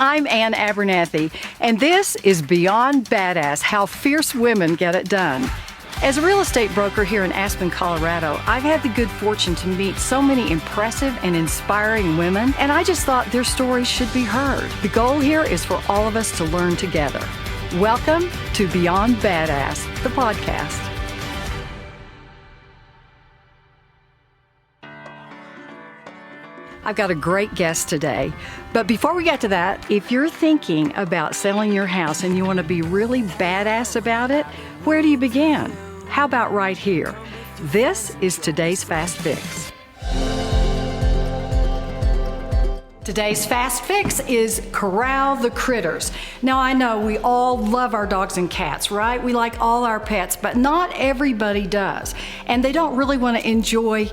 I'm Ann Abernethy, and this is Beyond Badass, How Fierce Women Get It Done. As a real estate broker here in Aspen, Colorado, I've had the good fortune to meet so many impressive and inspiring women, and I just thought their stories should be heard. The goal here is for all of us to learn together. Welcome to Beyond Badass, the podcast. I've got a great guest today. But before we get to that, if you're thinking about selling your house and you want to be really badass about it, where do you begin? How about right here? This is today's Fast Fix. Today's Fast Fix is Corral the Critters. Now, I know we all love our dogs and cats, right? We like all our pets, but not everybody does. And they don't really want to enjoy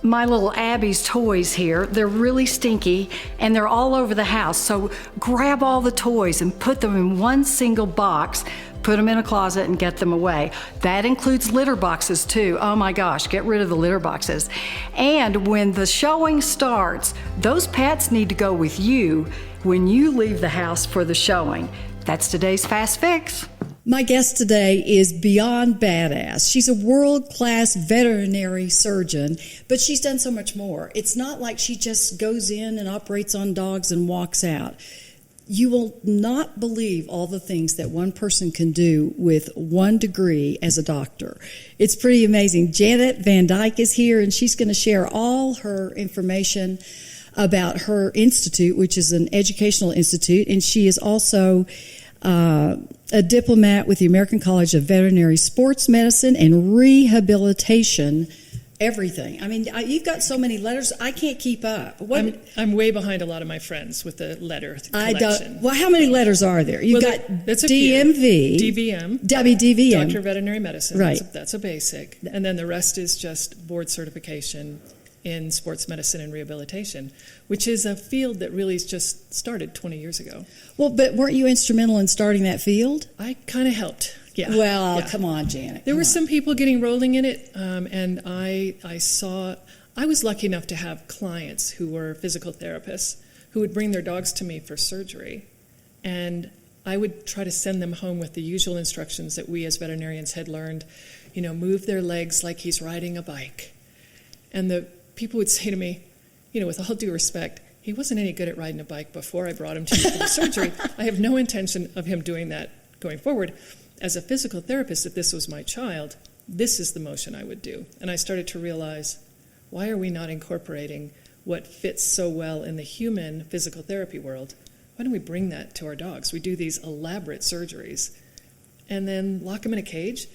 my little Abby's toys here. They're really stinky and they're all over the house. So grab all the toys and put them in one single box, put them in a closet and get them away. That includes litter boxes too. Oh my gosh, get rid of the litter boxes. And when the showing starts, those pets need to go with you when you leave the house for the showing. That's today's Fast Fix. My guest today is Beyond Badass. She's a world-class veterinary surgeon, but she's done so much more. It's not like she just goes in and operates on dogs and walks out. You will not believe all the things that one person can do with 1 degree as a doctor. It's pretty amazing. Janet Van Dyke is here, and she's going to share all her information about her institute, which is an educational institute, and she is also a diplomat with the American College of Veterinary Sports Medicine and Rehabilitation. Everything. I mean, you've got so many letters, I can't keep up. I'm way behind a lot of my friends with the letter collection. Well, how many letters are there? You've got DMV, DVM, WDVM, Doctor of Veterinary Medicine. Right. That's a basic, and then the rest is just board certification in sports medicine and rehabilitation, which is a field that really just started 20 years ago. Well, but weren't you instrumental in starting that field? I kind of helped. Yeah. Well, come on, Janet. There were some people getting rolling in it, and I was lucky enough to have clients who were physical therapists who would bring their dogs to me for surgery, and I would try to send them home with the usual instructions that we as veterinarians had learned. You know, move their legs like he's riding a bike. And the people would say to me, you know, with all due respect, he wasn't any good at riding a bike before I brought him to you for the surgery. I have no intention of him doing that going forward. As a physical therapist, if this was my child, this is the motion I would do. And I started to realize, why are we not incorporating what fits so well in the human physical therapy world? Why don't we bring that to our dogs? We do these elaborate surgeries and then lock them in a cage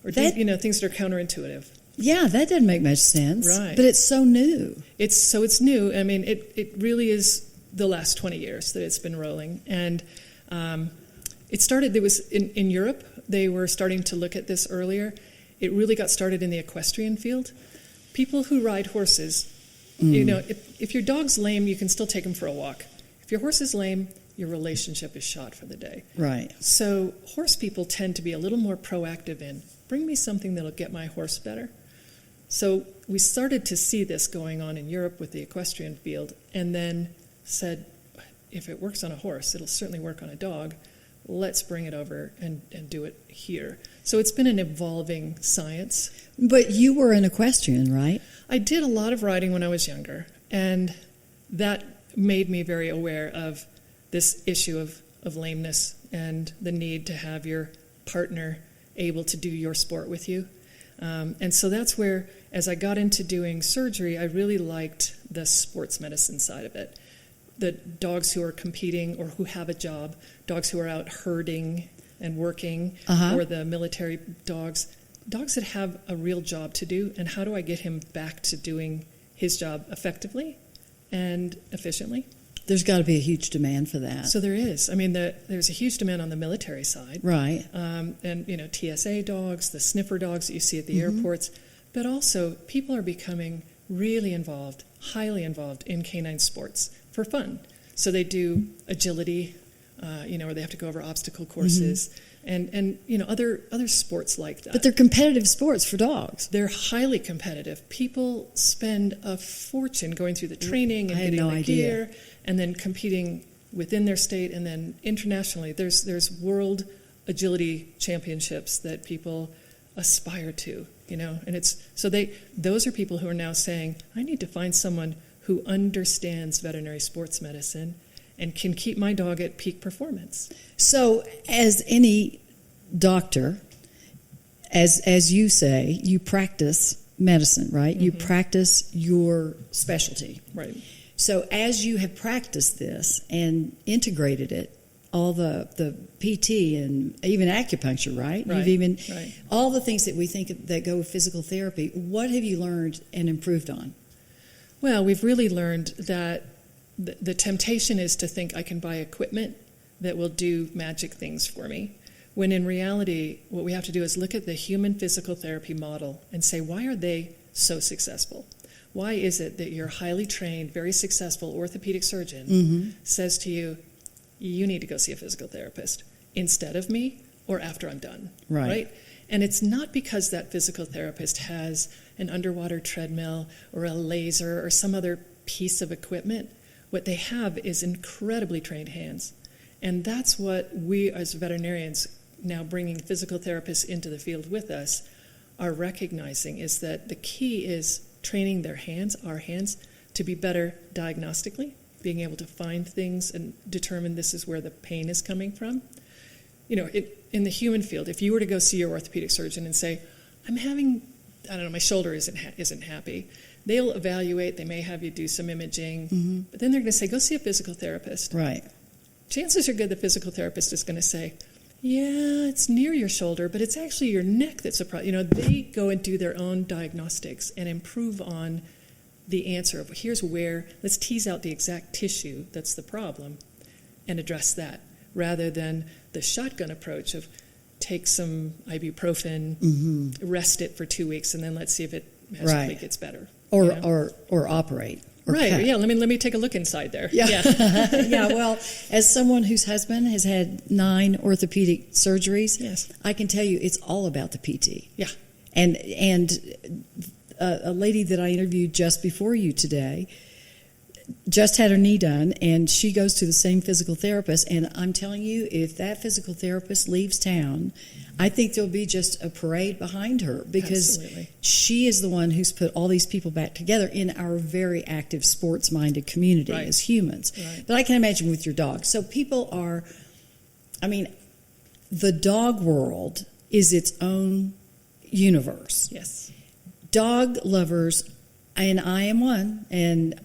or do, things that are counterintuitive. Yeah, that doesn't make much sense. Right. But it's so new. It's new. I mean, it really is the last 20 years that it's been rolling. And it started, there was in Europe, they were starting to look at this earlier. It really got started in the equestrian field. People who ride horses, you know, if your dog's lame, you can still take him for a walk. If your horse is lame, your relationship is shot for the day. Right. So horse people tend to be a little more proactive in, bring me something that'll get my horse better. So we started to see this going on in Europe with the equestrian field, and then said, if it works on a horse, it'll certainly work on a dog. Let's bring it over and do it here. So it's been an evolving science. But you were an equestrian, right? I did a lot of riding when I was younger, and that made me very aware of this issue of lameness and the need to have your partner able to do your sport with you. And so that's where, as I got into doing surgery, I really liked the sports medicine side of it. The dogs who are competing or who have a job, dogs who are out herding and working, or the military dogs that have a real job to do, and how do I get him back to doing his job effectively and efficiently? There's got to be a huge demand for that. So there is. I mean, there's a huge demand on the military side. Right. And, you know, TSA dogs, the sniffer dogs that you see at the airports. But also, people are becoming really involved, highly involved in canine sports for fun. So they do agility, where they have to go over obstacle courses. And you know, other sports like that. But they're competitive sports for dogs. They're highly competitive. People spend a fortune going through the training and getting the gear, and then competing within their state and then internationally. There's world agility championships that people aspire to, and those are people who are now saying, I need to find someone who understands veterinary sports medicine and can keep my dog at peak performance. So, as any doctor, as you say, you practice medicine, right? You practice your specialty. Right. So, as you have practiced this and integrated it, all the PT and even acupuncture, right? Right. You've even Right. all the things that we think that go with physical therapy. What have you learned and improved on? Well, we've really learned that the temptation is to think I can buy equipment that will do magic things for me, when in reality, what we have to do is look at the human physical therapy model and say, why are they so successful? Why is it that your highly trained, very successful orthopedic surgeon says to you, you need to go see a physical therapist instead of me or after I'm done, right? And it's not because that physical therapist has an underwater treadmill or a laser or some other piece of equipment. What they have is incredibly trained hands. And that's what we as veterinarians, now bringing physical therapists into the field with us, are recognizing, is that the key is training their hands, our hands, to be better diagnostically, being able to find things and determine this is where the pain is coming from. In the human field, if you were to go see your orthopedic surgeon and say, I'm having, my shoulder isn't happy, they'll evaluate, they may have you do some imaging, but then they're going to say, go see a physical therapist. Right. Chances are good the physical therapist is going to say, yeah, it's near your shoulder, but it's actually your neck that's a problem. They go and do their own diagnostics and improve on the answer of, here's where, let's tease out the exact tissue that's the problem and address that, rather than the shotgun approach of take some ibuprofen, rest it for 2 weeks, and then let's see if it magically gets better. Or operate. Or right. cut. Yeah. Let me take a look inside there. Yeah. Yeah. Well, as someone whose husband has had 9 orthopedic surgeries, yes, I can tell you it's all about the PT. Yeah. And a lady that I interviewed just before you today just had her knee done, and she goes to the same physical therapist. And I'm telling you, if that physical therapist leaves town, I think there'll be just a parade behind her, because Absolutely. she is the one who's put all these people back together in our very active, sports-minded community Right. as humans. Right. But I can imagine with your dog. So people are, the dog world is its own universe. Yes. Dog lovers, and I am one, and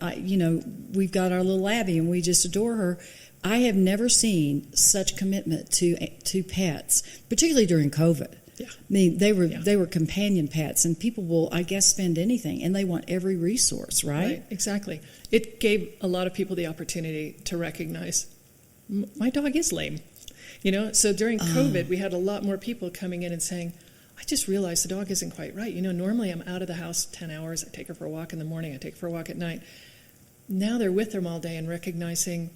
we've got our little Abby, and we just adore her. I have never seen such commitment to pets, particularly during COVID. Yeah. I mean, they were companion pets, and people will, I guess, spend anything, and they want every resource, right? Exactly. It gave a lot of people the opportunity to recognize, my dog is lame. So during COVID, we had a lot more people coming in and saying, I just realized the dog isn't quite right. Normally I'm out of the house 10 hours. I take her for a walk in the morning. I take her for a walk at night. Now they're with them all day and recognizing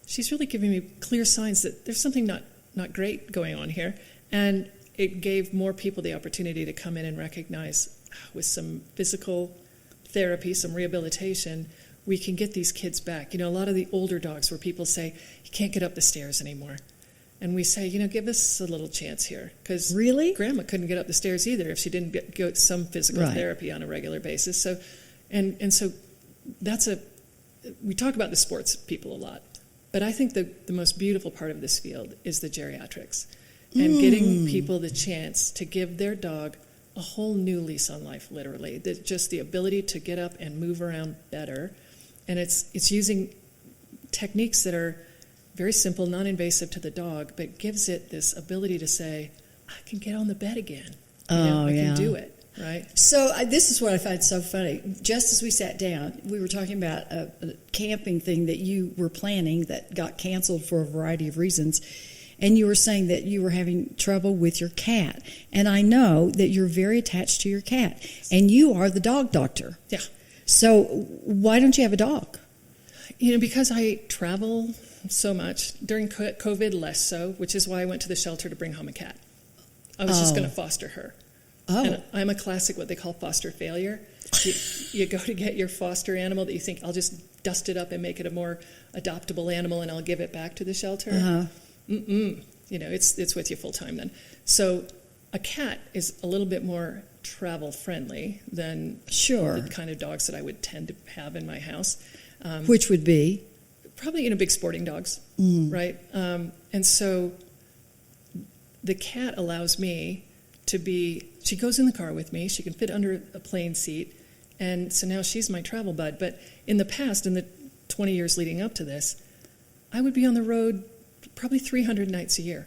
she's really giving me clear signs that there's something not great going on here. And it gave more people the opportunity to come in and recognize, with some physical therapy, some rehabilitation, we can get these kids back. A lot of the older dogs where people say, you can't get up the stairs anymore. And we say, give us a little chance here. Because really? Grandma couldn't get up the stairs either if she didn't go some physical therapy on a regular basis. So, and so we talk about the sports people a lot. But I think the most beautiful part of this field is the geriatrics. And getting people the chance to give their dog a whole new lease on life, literally. Just the ability to get up and move around better. And it's using techniques that are very simple, non-invasive to the dog, but gives it this ability to say, I can get on the bed again. I can do it, right? So this is what I find so funny. Just as we sat down, we were talking about a camping thing that you were planning that got canceled for a variety of reasons, and you were saying that you were having trouble with your cat. And I know that you're very attached to your cat, and you are the dog doctor. Yeah. So why don't you have a dog? Because I travel so much. During COVID, less so, which is why I went to the shelter to bring home a cat. I was just going to foster her. Oh. And I'm a classic, what they call foster failure. You go to get your foster animal that you think, I'll just dust it up and make it a more adoptable animal, and I'll give it back to the shelter. Uh-huh. It's with you full time then. So a cat is a little bit more travel friendly than Sure. the kind of dogs that I would tend to have in my house. Which would be? Probably, big sporting dogs, right? And so the cat allows me to be, she goes in the car with me, she can fit under a plane seat, and so now she's my travel bud. But in the past, in the 20 years leading up to this, I would be on the road probably 300 nights a year.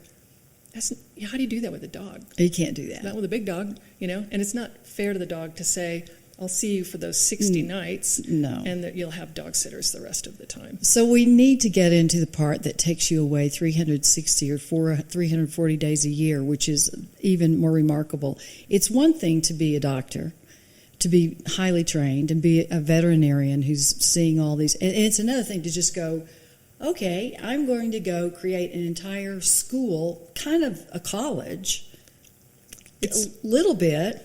How do you do that with a dog? You can't do that. Not with a big dog, and it's not fair to the dog to say, I'll see you for those 60 nights, No. and that you'll have dog sitters the rest of the time. So we need to get into the part that takes you away 360 or 340 days a year, which is even more remarkable. It's one thing to be a doctor, to be highly trained, and be a veterinarian who's seeing all these. And it's another thing to just go, okay, I'm going to go create an entire school, kind of a college, It's a little bit.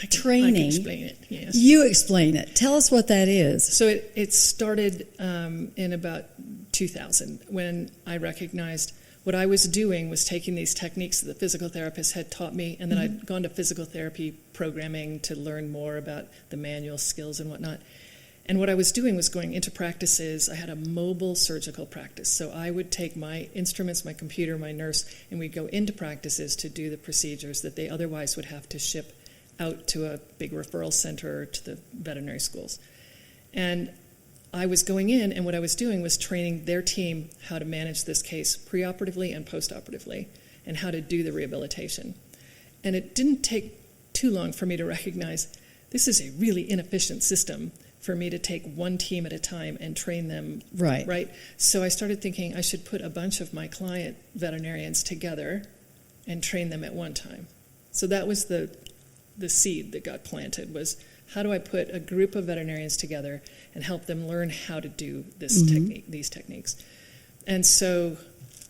Training. I can explain it, yes. You explain it. Tell us what that is. So it started in about 2000 when I recognized what I was doing was taking these techniques that the physical therapist had taught me, and then I'd gone to physical therapy programming to learn more about the manual skills and whatnot. And what I was doing was going into practices. I had a mobile surgical practice. So I would take my instruments, my computer, my nurse, and we'd go into practices to do the procedures that they otherwise would have to ship out to a big referral center or to the veterinary schools. And I was going in, and what I was doing was training their team how to manage this case preoperatively and postoperatively, and how to do the rehabilitation. And it didn't take too long for me to recognize this is a really inefficient system for me to take one team at a time and train them. Right. So I started thinking I should put a bunch of my client veterinarians together and train them at one time. So that was the seed that got planted, was how do I put a group of veterinarians together and help them learn how to do this these techniques. And so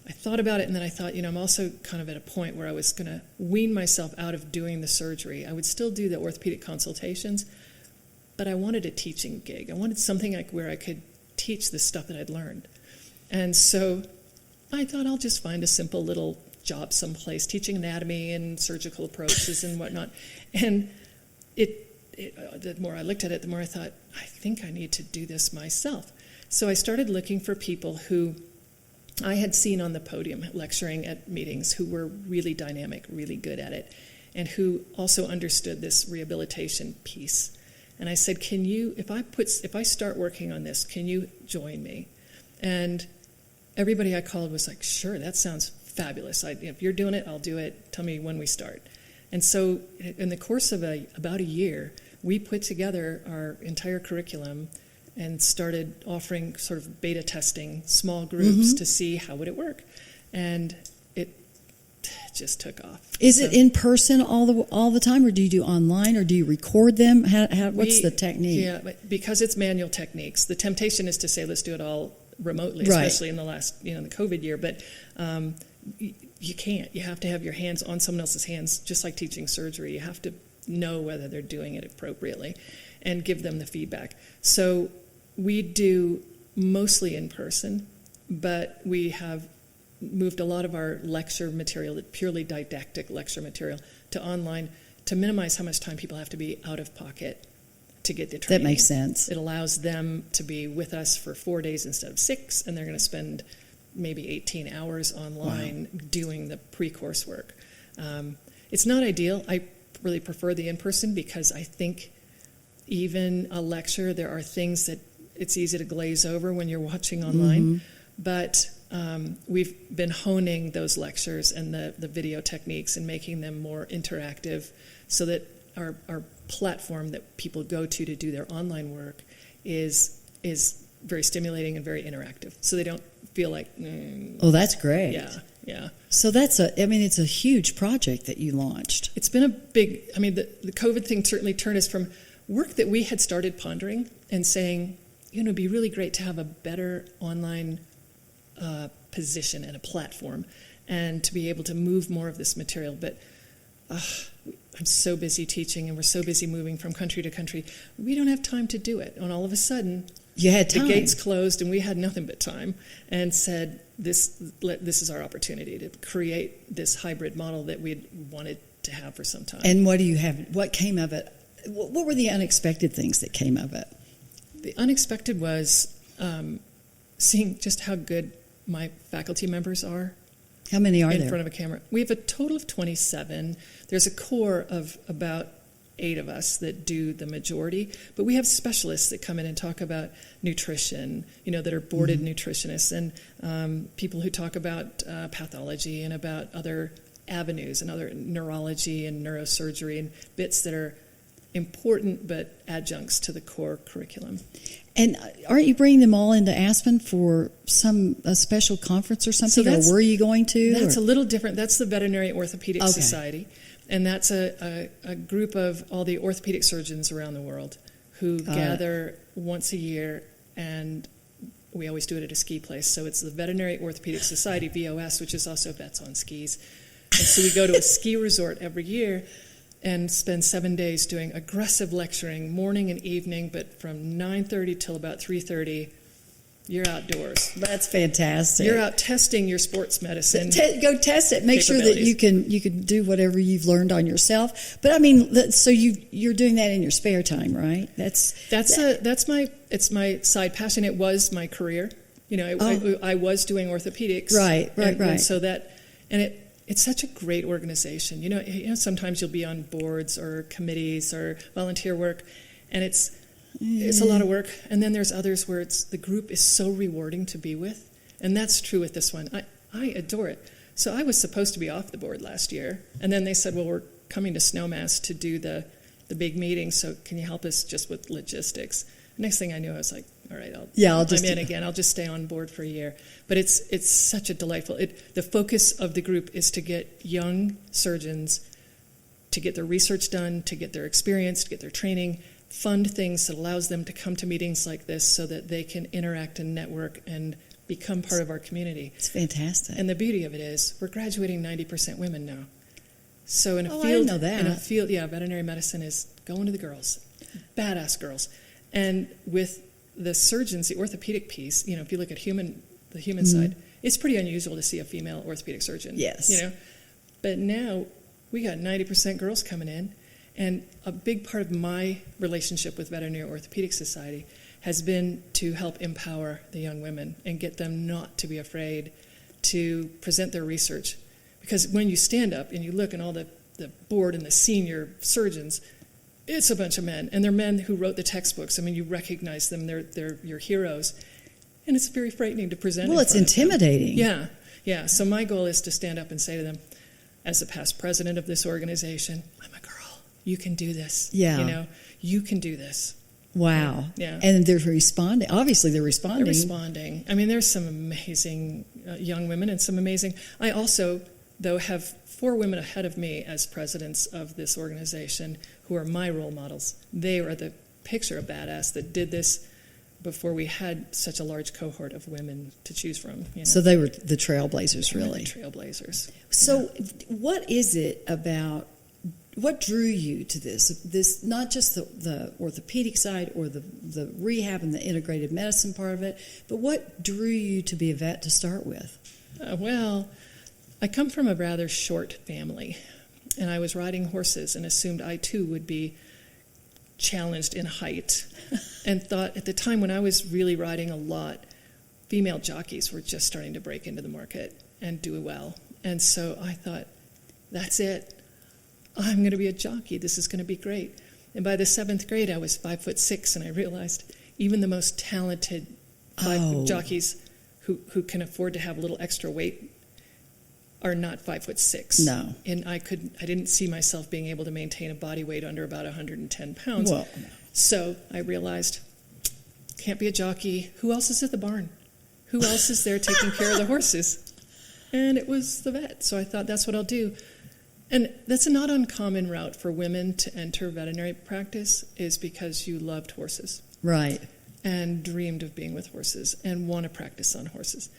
I thought about it, and then I thought, I'm also kind of at a point where I was going to wean myself out of doing the surgery. I would still do the orthopedic consultations, but I wanted a teaching gig. I wanted something like where I could teach the stuff that I'd learned. And so I thought I'll just find a simple little job someplace, teaching anatomy and surgical approaches and whatnot. And the more I looked at it, the more I thought, I think I need to do this myself. So I started looking for people who I had seen on the podium lecturing at meetings who were really dynamic, really good at it, and who also understood this rehabilitation piece. And I said, if I start working on this, can you join me? And everybody I called was like, sure, that sounds fabulous. If you're doing it, I'll do it. Tell me when we start. And so in the course of about a year, we put together our entire curriculum and started offering sort of beta testing, small groups to see how would it work. And it just took off. Is it in person all the time, or do you do online, or do you record them? What's the technique? Yeah, because it's manual techniques, the temptation is to say, let's do it all remotely, Right. especially in the last, the COVID year. But you can't. You have to have your hands on someone else's hands, just like teaching surgery. You have to know whether they're doing it appropriately and give them the feedback. So we do mostly in person, but we have moved a lot of our lecture material, purely didactic lecture material, to online to minimize how much time people have to be out of pocket to get the training. That makes sense. It allows them to be with us for 4 days instead of 6, and they're going to spend maybe 18 hours online doing the pre-course work. It's not ideal. I really prefer the in-person because I think even a lecture, there are things that it's easy to glaze over when you're watching online. But we've been honing those lectures and the video techniques and making them more interactive so that our platform that people go to do their online work is very stimulating and very interactive. So they don't feel like, Oh, that's great. Yeah. So it's a huge project that you launched. It's been a big, the COVID thing certainly turned us from work that we had started pondering and saying, it'd be really great to have a better online position and a platform and to be able to move more of this material. But I'm so busy teaching and we're so busy moving from country to country. We don't have time to do it. And all of a sudden, You had time. The gates closed, and we had nothing but time, and said, this is our opportunity to create this hybrid model that we'd wanted to have for some time. And what do you have? What came of it? What were the unexpected things that came of it? The unexpected was seeing just how good my faculty members are. How many are in there? front of a camera? We have a total of 27. There's a core of about 8 of us that do the majority, but we have specialists that come in and talk about nutrition, that are boarded nutritionists, and people who talk about pathology and about other avenues and other neurology and neurosurgery and bits that are important but adjuncts to the core curriculum. And aren't you bringing them all into Aspen for a special conference or something, or were you going to? That's a little different. That's the Veterinary Orthopedic Okay. Society, and that's a group of all the orthopedic surgeons around the world who gather once a year, and we always do it at a ski place. So it's the Veterinary Orthopedic Society, VOS, which is also Vets on Skis. And so we go to a ski resort every year and spend 7 days doing aggressive lecturing, morning and evening, but from 9:30 till about 3:30, you're outdoors. That's fantastic. You're out testing your sports medicine. Go test it. Make sure that you can do whatever you've learned on yourself. But I mean, so you're doing that in your spare time, right? It's my side passion. It was my career. I was doing orthopedics. Right. And so it's such a great organization. Sometimes you'll be on boards or committees or volunteer work, and it's a lot of work. And then there's others where the group is so rewarding to be with, and that's true with this one. I adore it. So I was supposed to be off the board last year, and then they said, well, we're coming to Snowmass to do the big meeting, so can you help us just with logistics? Next thing I knew, I was like, all right, I'm in again. I'll just stay on board for a year. But it's such a delightful. The focus of the group is to get young surgeons to get their research done, to get their experience, to get their training, fund things that allows them to come to meetings like this so that they can interact and network and become part of our community. It's fantastic. And the beauty of it is we're graduating 90% women now. So in a field, I didn't know that. Veterinary medicine is going to the girls, badass girls. And with the surgeons, the orthopedic piece, if you look at the human side, it's pretty unusual to see a female orthopedic surgeon. Yes. But now we got 90% girls coming in, and a big part of my relationship with Veterinary Orthopedic Society has been to help empower the young women and get them not to be afraid to present their research. Because when you stand up and you look and all the board and the senior surgeons, it's a bunch of men, and they're men who wrote the textbooks. I mean, you recognize them; they're your heroes, and it's very frightening to present. Well, it's intimidating. Yeah. So my goal is to stand up and say to them, as the past president of this organization, I'm a girl. You can do this. Yeah. You can do this. Wow. Yeah. And they're responding. Obviously, they're responding. They're responding. I mean, there's some amazing young women and some amazing. I also, though, have 4 women ahead of me as presidents of this organization who are my role models. They are the picture of badass that did this before we had such a large cohort of women to choose from. So they were the trailblazers, really. The trailblazers. So what is it about, what drew you to this, not just the orthopedic side or the rehab and the integrated medicine part of it, but what drew you to be a vet to start with? Well, I come from a rather short family, and I was riding horses and assumed I too would be challenged in height, and thought at the time when I was really riding a lot, female jockeys were just starting to break into the market and do well. And so I thought, that's it. I'm going to be a jockey. This is going to be great. And by the 7th grade, I was 5'6", and I realized even the most talented jockeys who can afford to have a little extra weight are not 5'6". No. And I didn't see myself being able to maintain a body weight under about 110 pounds. Well, no. So I realized, can't be a jockey. Who else is at the barn? Who else is there taking care of the horses? And it was the vet. So I thought, that's what I'll do. And that's a not uncommon route for women to enter veterinary practice, is because you loved horses. Right. And dreamed of being with horses and want to practice on horses.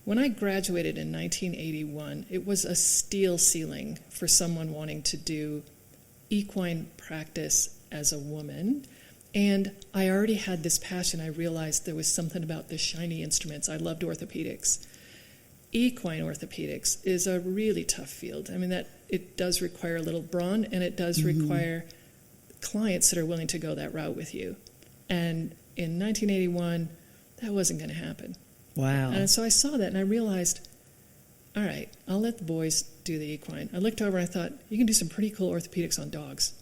When I graduated in 1981, it was a steel ceiling for someone wanting to do equine practice as a woman And I already had this passion. I realized there was something about the shiny instruments. I loved orthopedics. Equine orthopedics is a really tough field. I mean, that it does require a little brawn, and it does require clients that are willing to go that route with you. And in 1981, that wasn't going to happen. Wow. And so I saw that, and I realized, all right, I'll let the boys do the equine. I looked over and I thought, you can do some pretty cool orthopedics on dogs.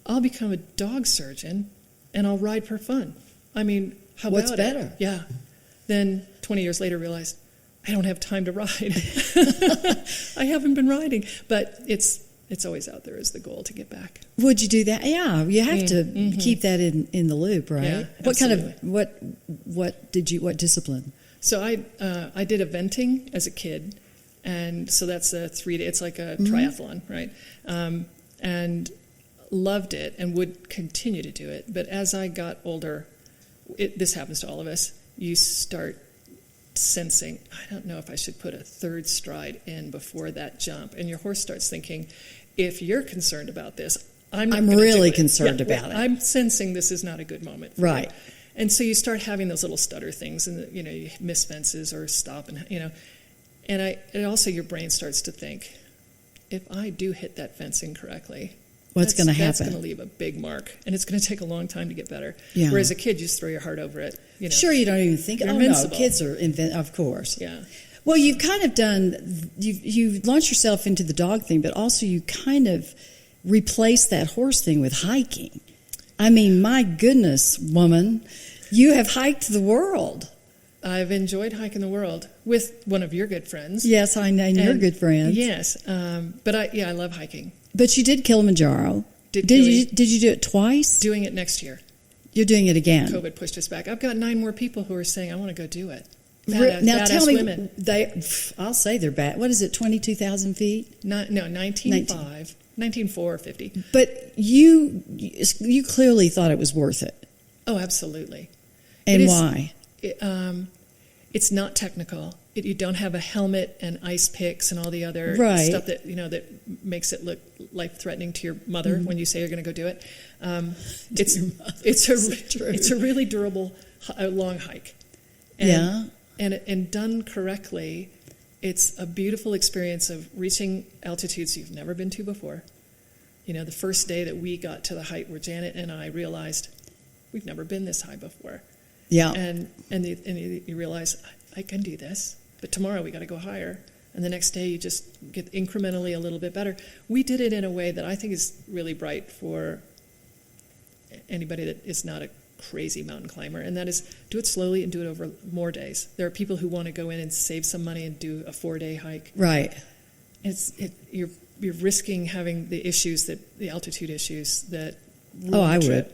I'll become a dog surgeon, and I'll ride for fun. I mean, how about What's better? Yeah. Then 20 years later, realized I don't have time to ride. I haven't been riding, but it's always out there as the goal to get back. Would you do that? Yeah, you have to keep that in the loop, right? Yeah, what kind absolutely. of what discipline? So I did eventing as a kid, and so that's a 3-day. It's like a triathlon, right? And loved it and would continue to do it. But as I got older, this happens to all of us. You start sensing, I don't know if I should put a third stride in before that jump, and your horse starts thinking, if you're concerned about this, I'm really concerned about it. I'm sensing this is not a good moment. Right. And so you start having those little stutter things, and you miss fences or stop, and also your brain starts to think, if I do hit that fence incorrectly, what's going to happen? That's going to leave a big mark, and it's going to take a long time to get better. Yeah. Whereas a kid, you just throw your heart over it. Sure, you don't even think. You're Oh invincible. no, kids are of course. Yeah. Well, you've kind of done. You've launched yourself into the dog thing, but also you kind of replaced that horse thing with hiking. I mean, my goodness, woman, you have hiked the world. I've enjoyed hiking the world with one of your good friends. Yes, I know you're good friends. Yes, but I love hiking. But you did Kilimanjaro. Did you do it twice? Doing it next year. You're doing it again. COVID pushed us back. I've got 9 more people who are saying, I want to go do it. Now tell me, women. I'll say they're bad. What is it, 22,000 feet? No, 19.5, 19.4 or 50. But you clearly thought it was worth it. Oh, absolutely. And why? It's not technical. You don't have a helmet and ice picks and all the other stuff that that makes it look life-threatening to your mother when you say you're going to go do it. It's a really durable long hike. And done correctly, it's a beautiful experience of reaching altitudes you've never been to before. The first day that we got to the height where Janet and I realized we've never been this high before. Yeah. And you realize, I can do this, but tomorrow we got to go higher. And the next day you just get incrementally a little bit better. We did it in a way that I think is really bright for anybody that is not a crazy mountain climber, and that is do it slowly and do it over more days. There are people who want to go in and save some money and do a 4-day hike. Right. You're risking having the altitude issues that. I would.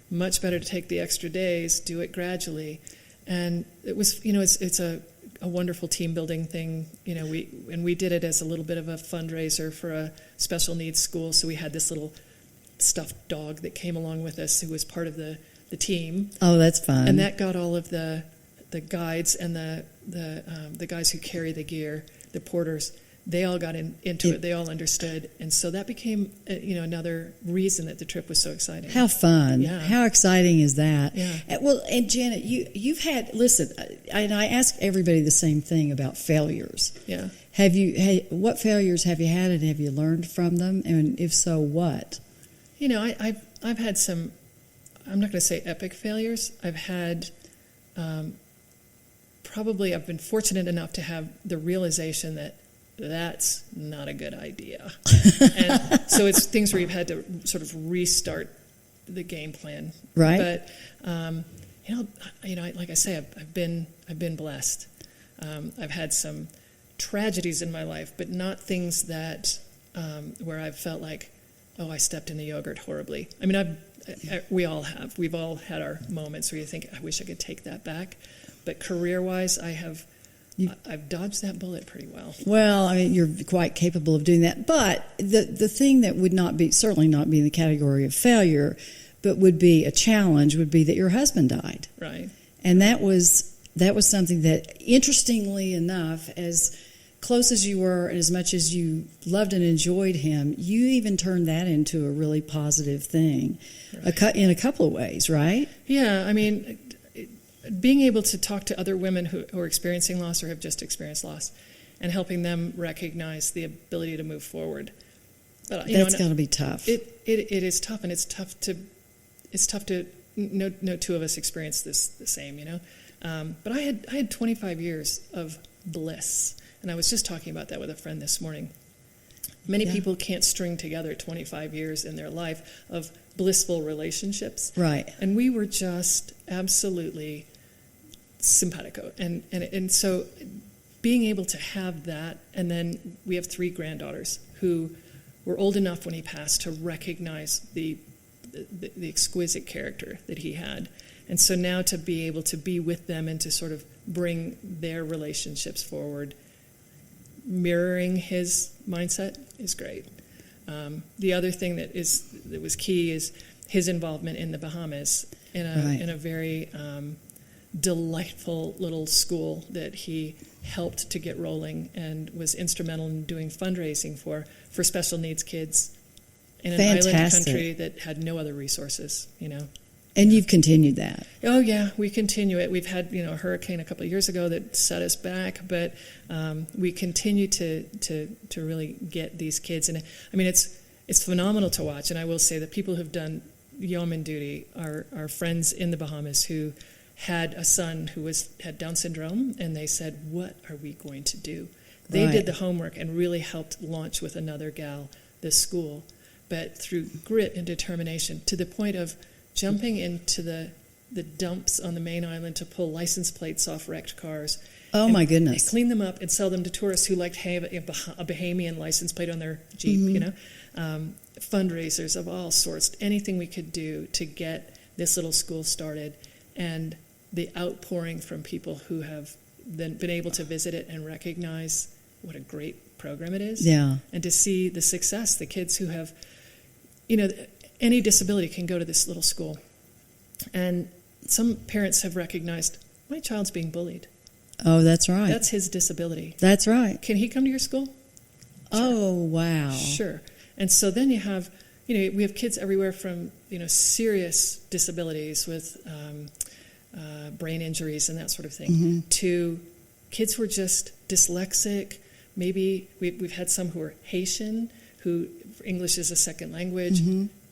Much better to take the extra days, do it gradually, and it was it's a wonderful team building thing. We did it as a little bit of a fundraiser for a special needs school. So we had this little stuffed dog that came along with us who was part of the team. Oh, that's fun. And that got all of the guides and the guys who carry the gear, the porters. They all got into it. They all understood, and so that became another reason that the trip was so exciting. How fun! Yeah. How exciting is that? Yeah. Well, and Janet, you've had and I ask everybody the same thing about failures. Yeah. What failures have you had, and have you learned from them? And if so, what? I've had some. I'm not going to say epic failures. I've had. Probably I've been fortunate enough to have the realization that that's not a good idea. And so it's things where you've had to sort of restart the game plan. Right. But, like I say, I've been blessed. I've had some tragedies in my life, but not things that, where I've felt like, oh, I stepped in the yogurt horribly. I mean, we all have. We've all had our moments where you think, I wish I could take that back. But career-wise, I've dodged that bullet pretty well. Well, I mean, you're quite capable of doing that. But the thing that would certainly not be in the category of failure, but would be a challenge, would be that your husband died. Right. And that was something that, interestingly enough, as close as you were and as much as you loved and enjoyed him, you even turned that into a really positive thing, in a couple of ways, right? Yeah, I mean, being able to talk to other women who are experiencing loss or have just experienced loss, and helping them recognize the ability to move forward. But That's got to be tough. It is tough, and it's tough to no two of us experience this the same, But I had 25 years of bliss, and I was just talking about that with a friend this morning. Many people can't string together 25 years in their life of blissful relationships, right? And we were just absolutely simpatico, and so being able to have that, and then we have 3 granddaughters who were old enough when he passed to recognize the exquisite character that he had. And so now to be able to be with them and to sort of bring their relationships forward, mirroring his mindset, is great. The other thing that was key is his involvement in the Bahamas in a very delightful little school that he helped to get rolling and was instrumental in doing fundraising for special needs kids in an island country that had no other resources, And you've continued that. Oh yeah, we continue it. We've had a hurricane a couple of years ago that set us back, but we continue to really get these kids. And I mean, it's phenomenal to watch. And I will say that people who've done yeoman duty are friends in the Bahamas who had a son who had Down syndrome, and they said, "What are we going to do?" They did the homework and really helped launch with another gal this school, but through grit and determination, to the point of jumping into the dumps on the main island to pull license plates off wrecked cars. Oh, my goodness. And clean them up and sell them to tourists who liked to have a Bahamian license plate on their Jeep, fundraisers of all sorts, anything we could do to get this little school started, and the outpouring from people who have then been able to visit it and recognize what a great program it is. Yeah. And to see the success, the kids who have, any disability can go to this little school. And some parents have recognized, my child's being bullied. Oh, that's right. That's his disability. That's right. Can he come to your school? Sure. Oh, wow. Sure. And so then you have, we have kids everywhere from, serious disabilities with brain injuries and that sort of thing, to kids who are just dyslexic. Maybe we've had some who are Haitian, who English is a second language,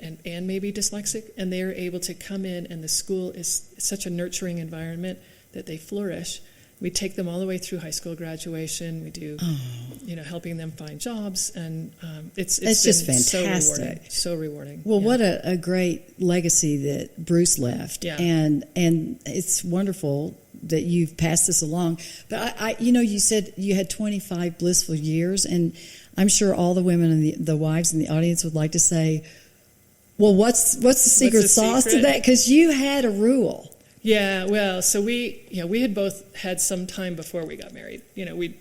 and maybe dyslexic, and they're able to come in, and the school is such a nurturing environment that they flourish. We take them all the way through high school graduation. We do, helping them find jobs, and it's just fantastic. So rewarding. Well, what a great legacy that Bruce left, and it's wonderful that you've passed this along. But I you said you had 25 blissful years, and I'm sure all the women and the wives in the audience would like to say, well, what's the secret sauce to that? Because you had a rule. Yeah, well, so we had both had some time before we got married. We'd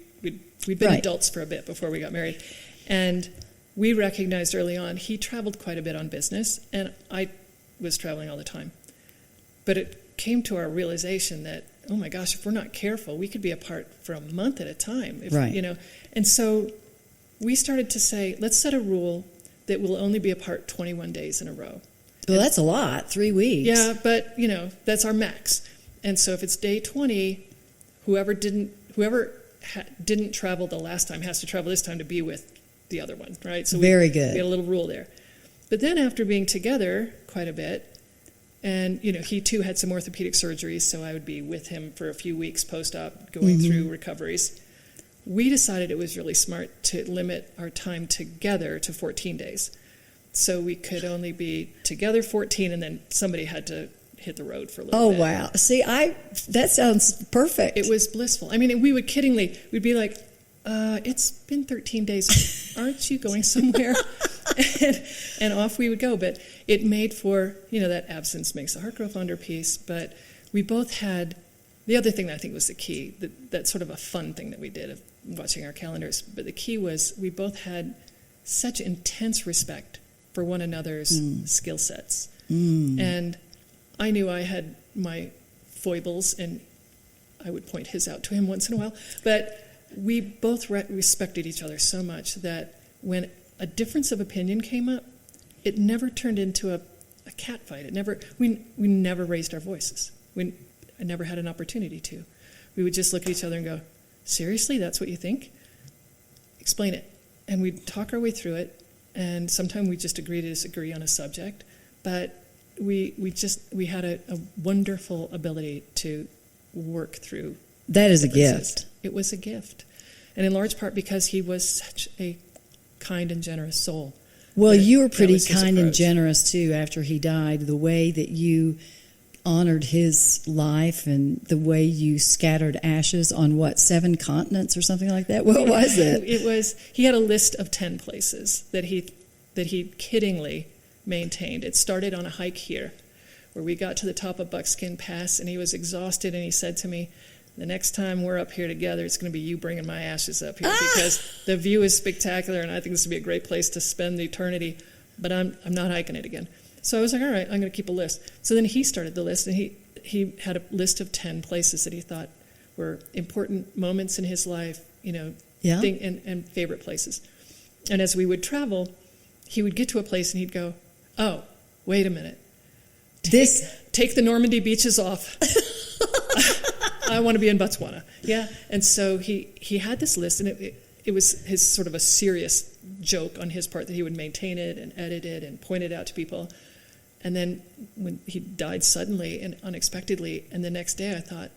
been adults for a bit before we got married, and we recognized early on he traveled quite a bit on business, and I was traveling all the time. But it came to our realization that, oh my gosh, if we're not careful, we could be apart for a month at a time. And so we started to say, let's set a rule that we'll only be apart 21 days in a row. Well, that's a lot, 3 weeks. Yeah, but, that's our max. And so if it's day 20, whoever didn't travel the last time has to travel this time to be with the other one, right? So Very good. We had a little rule there. But then after being together quite a bit, and, he too had some orthopedic surgeries, so I would be with him for a few weeks post-op going through recoveries. We decided it was really smart to limit our time together to 14 days. So we could only be together 14, and then somebody had to hit the road for a little bit. Oh, wow. See, that sounds perfect. It was blissful. I mean, we'd be like, it's been 13 days. Aren't you going somewhere? and off we would go. But it made for, that absence makes the heart grow fonder piece. But we both had, the other thing that I think was the key, that sort of a fun thing that we did of watching our calendars, but the key was we both had such intense respect for one another's skill sets. And I knew I had my foibles, and I would point his out to him once in a while. But we both respected each other so much that when a difference of opinion came up, it never turned into a cat fight. We never raised our voices. I never had an opportunity to. We would just look at each other and go, seriously, that's what you think? Explain it. And we'd talk our way through it, and sometimes we just agree to disagree on a subject, but we had a wonderful ability to work through. That is a differences. gift. It was a gift. And in large part because he was such a kind and generous soul. Well, you were That pretty was his kind and approach. generous, too, after he died. The way that you honored his life and the way you scattered ashes on, 7 continents or something like that? What was it? He had a list of 10 places that he kiddingly maintained. It started on a hike here, where we got to the top of Buckskin Pass, and he was exhausted, and he said to me, the next time we're up here together, it's going to be you bringing my ashes up here because the view is spectacular, and I think this would be a great place to spend the eternity, but I'm not hiking it again. So I was like, all right, I'm going to keep a list. So then he started the list, and he had a list of 10 places that he thought were important moments in his life, Yeah. and favorite places. And as we would travel, he would get to a place and he'd go, oh, wait a minute. Take the Normandy beaches off. I want to be in Botswana. Yeah. And so he had this list, and it was his sort of a serious joke on his part that he would maintain it and edit it and point it out to people. And then when he died suddenly and unexpectedly, and the next day I thought,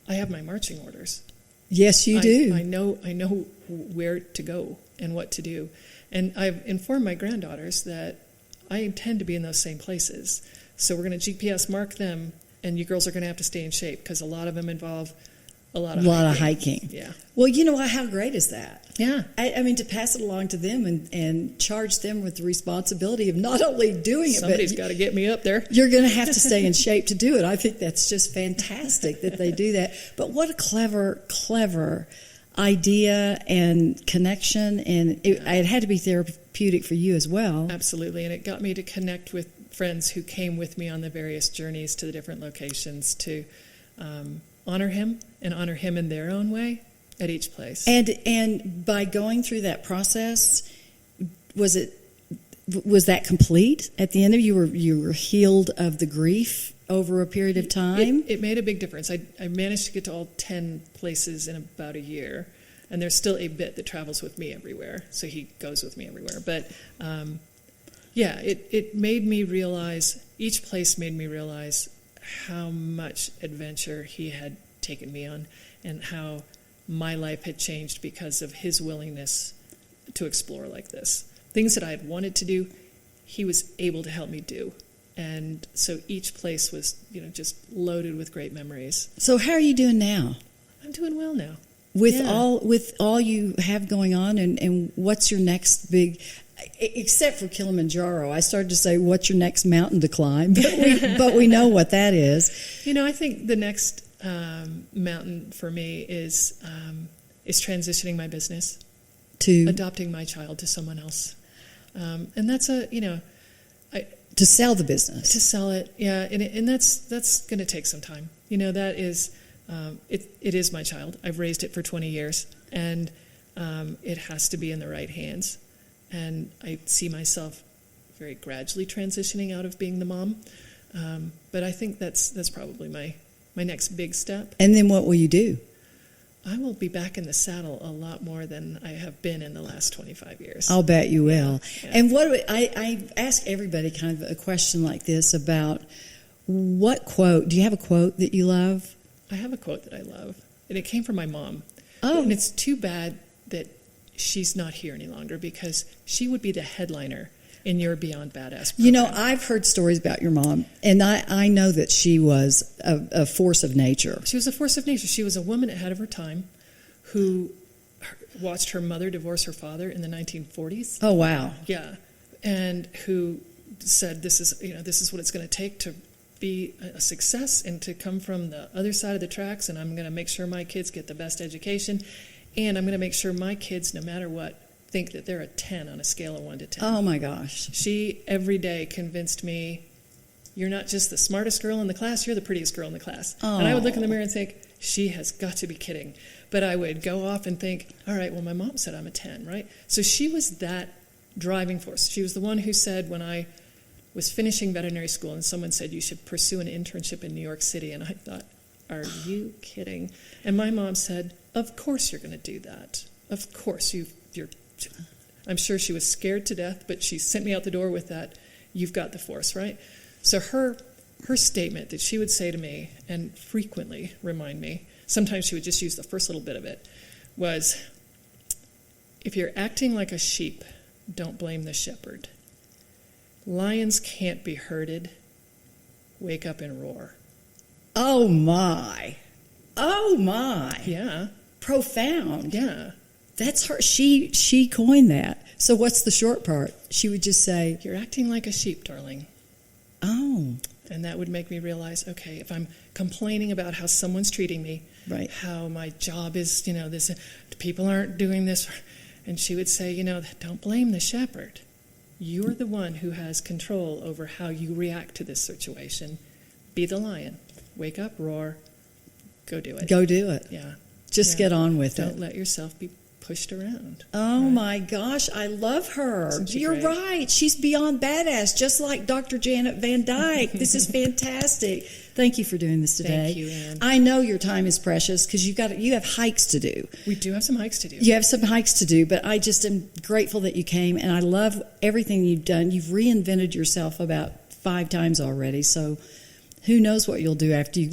I have my marching orders. Yes, you do. I know where to go and what to do. And I've informed my granddaughters that I intend to be in those same places. So we're going to GPS mark them, and you girls are going to have to stay in shape because a lot of them involve a lot of hiking. Yeah. Well, how great is that? Yeah. I mean, to pass it along to them and charge them with the responsibility of not only doing it, Somebody's but got to get me up there. you're going to have to stay in shape to do it. I think that's just fantastic that they do that. But what a clever idea and connection, and it had to be therapeutic for you as well. Absolutely, and it got me to connect with friends who came with me on the various journeys to the different locations to honor him in their own way at each place. And by going through that process, was that complete at the end of you were healed of the grief over a period of time? It made a big difference. I managed to get to all 10 places in about a year, and there's still a bit that travels with me everywhere, so he goes with me everywhere. But it made me realize, each place made me realize how much adventure he had taken me on and how my life had changed because of his willingness to explore like this. Things that I had wanted to do, he was able to help me do. And so each place was, just loaded with great memories. So how are you doing now? I'm doing well now. With all you have going on, and what's your next big, except for Kilimanjaro, I started to say, what's your next mountain to climb? But we know what that is. I think the next mountain for me is transitioning my business To adopting my child to someone else, and that's to sell the business. To sell it, yeah, and that's going to take some time. That is, it is my child. I've raised it for 20 years, and it has to be in the right hands. And I see myself very gradually transitioning out of being the mom, but I think that's probably my next big step. And then what will you do? I will be back in the saddle a lot more than I have been in the last 25 years. I'll bet you will. Yeah. And I ask everybody kind of a question like this about what quote, do you have a quote that you love? I have a quote that I love, and it came from my mom. Oh. And it's too bad that she's not here any longer because she would be the headliner in your Beyond Badass program. I've heard stories about your mom, and I know that she was a force of nature. She was a force of nature. She was a woman ahead of her time who watched her mother divorce her father in the 1940s. Oh, wow. Yeah, and who said, this is what it's going to take to be a success and to come from the other side of the tracks, and I'm going to make sure my kids get the best education, and I'm going to make sure my kids, no matter what, think that they're a 10 on a scale of 1 to 10. Oh, my gosh. She, every day, convinced me, you're not just the smartest girl in the class, you're the prettiest girl in the class. Oh. And I would look in the mirror and think, she has got to be kidding. But I would go off and think, all right, well, my mom said I'm a 10, right? So she was that driving force. She was the one who said when I was finishing veterinary school and someone said you should pursue an internship in New York City, and I thought, are you kidding? And my mom said, of course you're going to do that. Of course you're. I'm sure she was scared to death, but she sent me out the door with that, you've got the force, right? So her statement that she would say to me, and frequently remind me, sometimes she would just use the first little bit of it, was, if you're acting like a sheep, don't blame the shepherd. Lions can't be herded. Wake up and roar. Oh, my. Oh, my. Yeah. Profound. Yeah. That's her. She coined that. So what's the short part? She would just say, You're acting like a sheep, darling. oh. And that would make me realize, okay, if I'm complaining about how someone's treating me, Right. how my job is, this, people aren't doing this, and she would say, don't blame the shepherd. You're the one who has control over how you react to this situation. Be the lion. Wake up, roar, go do it. Go do it. Yeah. Just Yeah. get on with it. Don't let yourself be pushed around. Oh, Right. my gosh, I love her. Isn't she You're great? right. She's beyond badass, just like Dr. Janet Van Dyke. This is fantastic. Thank you for doing this today. Thank you, Ann. I know your time is precious because you have hikes to do. We do have some hikes to do. You have some hikes to do, but I just am grateful that you came, and I love everything you've done. You've reinvented yourself about 5 times already, so who knows what you'll do after you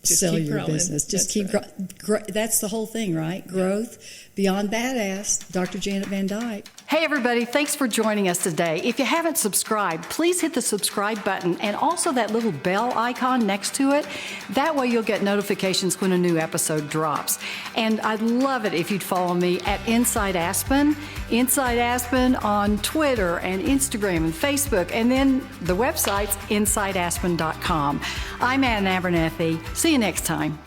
sell keep your growing. business. Just That's keep right. that's the whole thing, right? Growth, beyond badass, Dr. Janet Van Dyke. Hey everybody, thanks for joining us today. If you haven't subscribed, please hit the subscribe button and also that little bell icon next to it. That way you'll get notifications when a new episode drops. And I'd love it if you'd follow me at Inside Aspen on Twitter and Instagram and Facebook, and then the website's InsideAspen.com. I'm Ann Abernethy. See you next time.